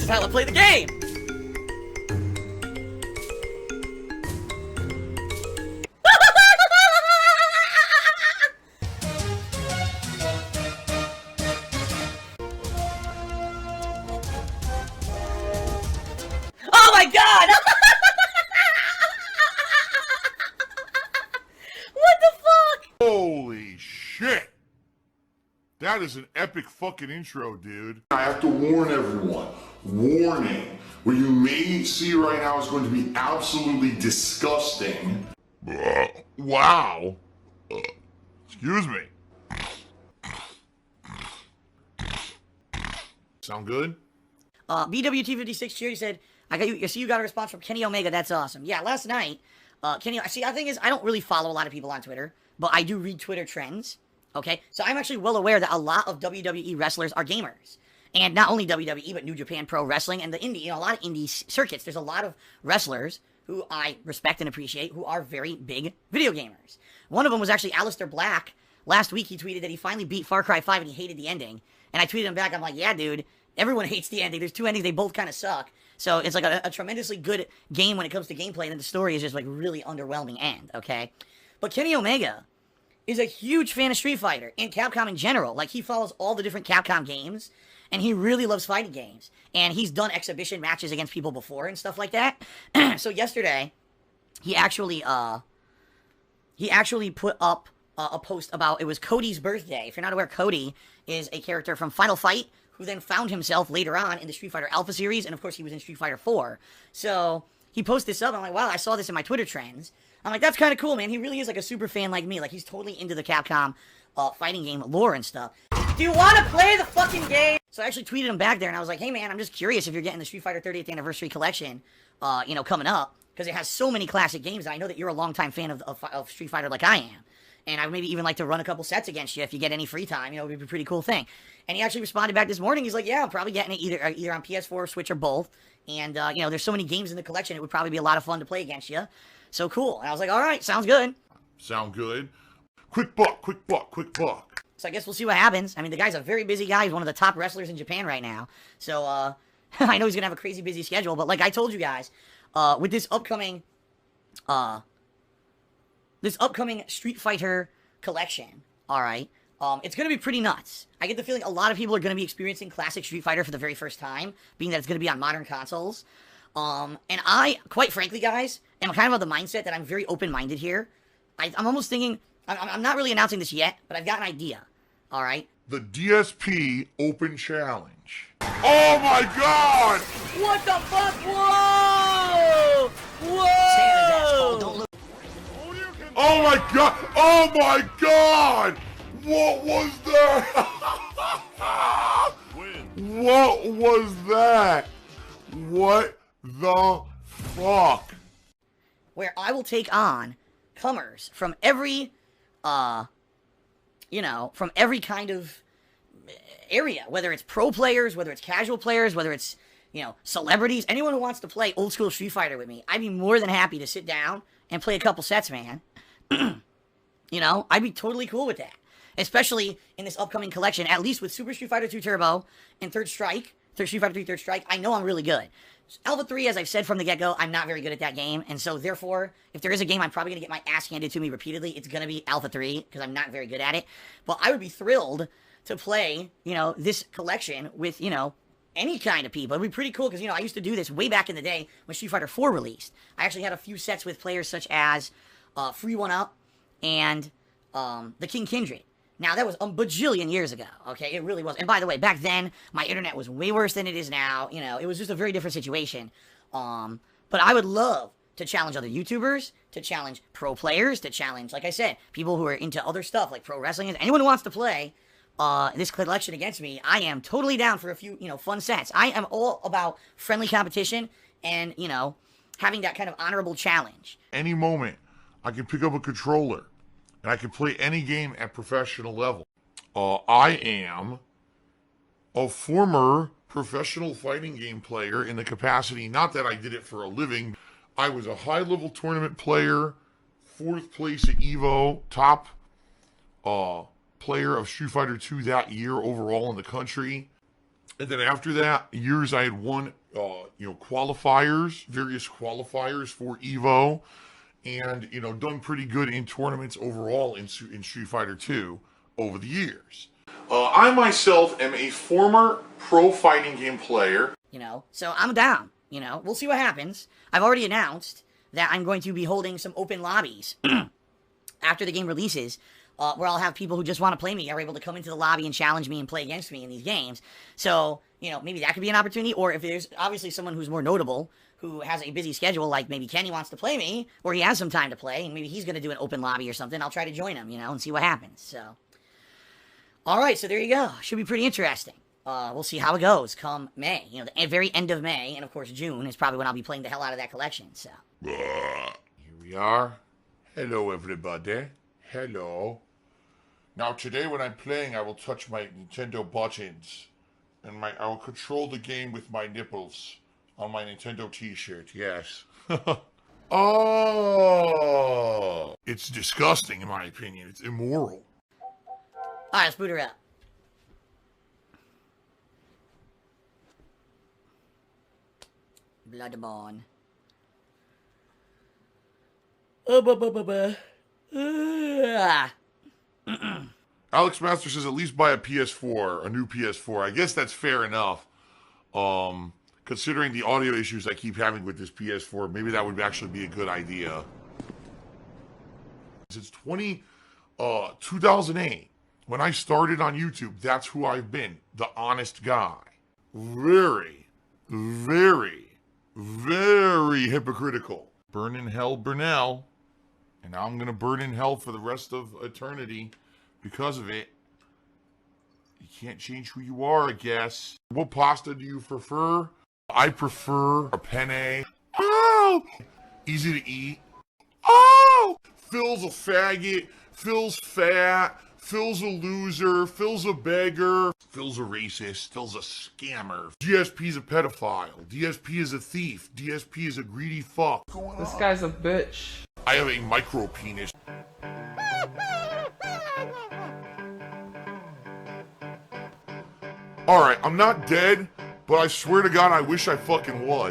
This is how I play the game! Oh my god! What the fuck? Holy shit! That is an epic fucking intro, dude. I have to warn everyone. Warning. What you may see right now is going to be absolutely disgusting. Wow. Excuse me. Sound good? BWT56 Cheer, he said, I see you got a response from Kenny Omega, that's awesome. Yeah, last night, Kenny, see, the thing is, I don't really follow a lot of people on Twitter, but I do read Twitter trends, okay? So I'm actually well aware that a lot of WWE wrestlers are gamers. And not only WWE, but New Japan Pro Wrestling and the indie, a lot of indie circuits. There's a lot of wrestlers who I respect and appreciate who are very big video gamers. One of them was actually Aleister Black. Last week, he tweeted that he finally beat Far Cry 5 and he hated the ending. And I tweeted him back, I'm like, yeah, dude, everyone hates the ending. There's two endings, they both kind of suck. So it's like a tremendously good game when it comes to gameplay, and then the story is just like really underwhelming end, okay? But Kenny Omega is a huge fan of Street Fighter and Capcom in general. Like, he follows all the different Capcom games, and he really loves fighting games. And he's done exhibition matches against people before and stuff like that. So yesterday, he actually put up a post about, it was Cody's birthday. If you're not aware, Cody is a character from Final Fight, who then found himself later on in the Street Fighter Alpha series, and of course he was in Street Fighter 4. So he posted this up, I'm like, wow, I saw this in my Twitter trends. I'm like, that's kind of cool, man. He really is like a super fan like me. Like, he's totally into the Capcom fighting game lore and stuff. Do you want to play the fucking game? So I actually tweeted him back there, and I was like, hey, man, I'm just curious if you're getting the Street Fighter 30th Anniversary Collection, coming up, because it has so many classic games, and I know that you're a longtime fan of Street Fighter like I am. And I would maybe even like to run a couple sets against you if you get any free time. It would be a pretty cool thing. And he actually responded back this morning. He's like, yeah, I'm probably getting it either on PS4, Switch, or both. And, there's so many games in the collection, it would probably be a lot of fun to play against you. So cool. And I was like, all right, sounds good. Sound good. Quick buck, quick buck, quick buck. So I guess we'll see what happens. I mean, the guy's a very busy guy. He's one of the top wrestlers in Japan right now. So, I know he's going to have a crazy busy schedule. But like I told you guys, with this upcoming Street Fighter collection, all right, it's going to be pretty nuts. I get the feeling a lot of people are going to be experiencing classic Street Fighter for the very first time, being that it's going to be on modern consoles. And I, quite frankly, guys, am kind of the mindset that I'm very open-minded here. I'm almost thinking, I'm not really announcing this yet, but I've got an idea, all right? The DSP Open Challenge. Oh my god! What the fuck? Whoa! Whoa! Don't look. Oh my god! Oh my god! What was that? What was that? What the fuck? Where I will take on comers from every, from every kind of area. Whether it's pro players, whether it's casual players, whether it's, celebrities. Anyone who wants to play old school Street Fighter with me, I'd be more than happy to sit down and play a couple sets, man. I'd be totally cool with that. Especially in this upcoming collection, at least with Super Street Fighter 2 Turbo and Street Fighter 3 Third Strike, I know I'm really good. Alpha 3, as I've said from the get-go, I'm not very good at that game, and so therefore, if there is a game I'm probably going to get my ass handed to me repeatedly, it's going to be Alpha 3, because I'm not very good at it. But I would be thrilled to play, this collection with, any kind of people. It'd be pretty cool, because, I used to do this way back in the day when Street Fighter 4 released. I actually had a few sets with players such as Free One Up and the King Kindred. Now, that was a bajillion years ago, okay? It really was. And by the way, back then, my internet was way worse than it is now. It was just a very different situation. But I would love to challenge other YouTubers, to challenge pro players, to challenge, like I said, people who are into other stuff, like pro wrestling. Anyone who wants to play this collection against me, I am totally down for a few, fun sets. I am all about friendly competition and, having that kind of honorable challenge. Any moment, I can pick up a controller and I can play any game at professional level. I am a former professional fighting game player in the capacity, not that I did it for a living. I was a high-level tournament player, 4th place at EVO, top player of Street Fighter 2 that year overall in the country. And then after that, years I had won, qualifiers, various qualifiers for Evo, and done pretty good in tournaments overall in Street Fighter 2 over the years. I myself am a former pro fighting game player. So I'm down. We'll see what happens. I've already announced that I'm going to be holding some open lobbies after the game releases, where I'll have people who just want to play me are able to come into the lobby and challenge me and play against me in these games. So, maybe that could be an opportunity, or if there's obviously someone who's more notable, who has a busy schedule, like maybe Kenny wants to play me, or he has some time to play, and maybe he's going to do an open lobby or something, I'll try to join him, and see what happens. So, alright, so there you go. Should be pretty interesting. We'll see how it goes come May. The very end of May, and of course June is probably when I'll be playing the hell out of that collection, so. Here we are. Hello, everybody. Hello. Now, today when I'm playing, I will touch my Nintendo buttons, and I will control the game with my nipples on my Nintendo t-shirt, yes. Oh! It's disgusting, in my opinion. It's immoral. Alright, let's boot her up. Bloodborne. Alex Master says at least buy a PS4, a new PS4. I guess that's fair enough. Considering the audio issues I keep having with this PS4, maybe that would actually be a good idea. Since 2008, when I started on YouTube, that's who I've been. The honest guy. Very, very, very hypocritical. Burn in hell, Burnell. And now I'm going to burn in hell for the rest of eternity because of it. You can't change who you are, I guess. What pasta do you prefer? I prefer a penne. Oh! Easy to eat. Oh! Phil's a faggot. Phil's fat. Phil's a loser. Phil's a beggar. Phil's a racist. Phil's a scammer. DSP's a pedophile. DSP is a thief. DSP is a greedy fuck. This guy's a bitch. I have a micro penis. Alright, I'm not dead, but I swear to God I wish I fucking was.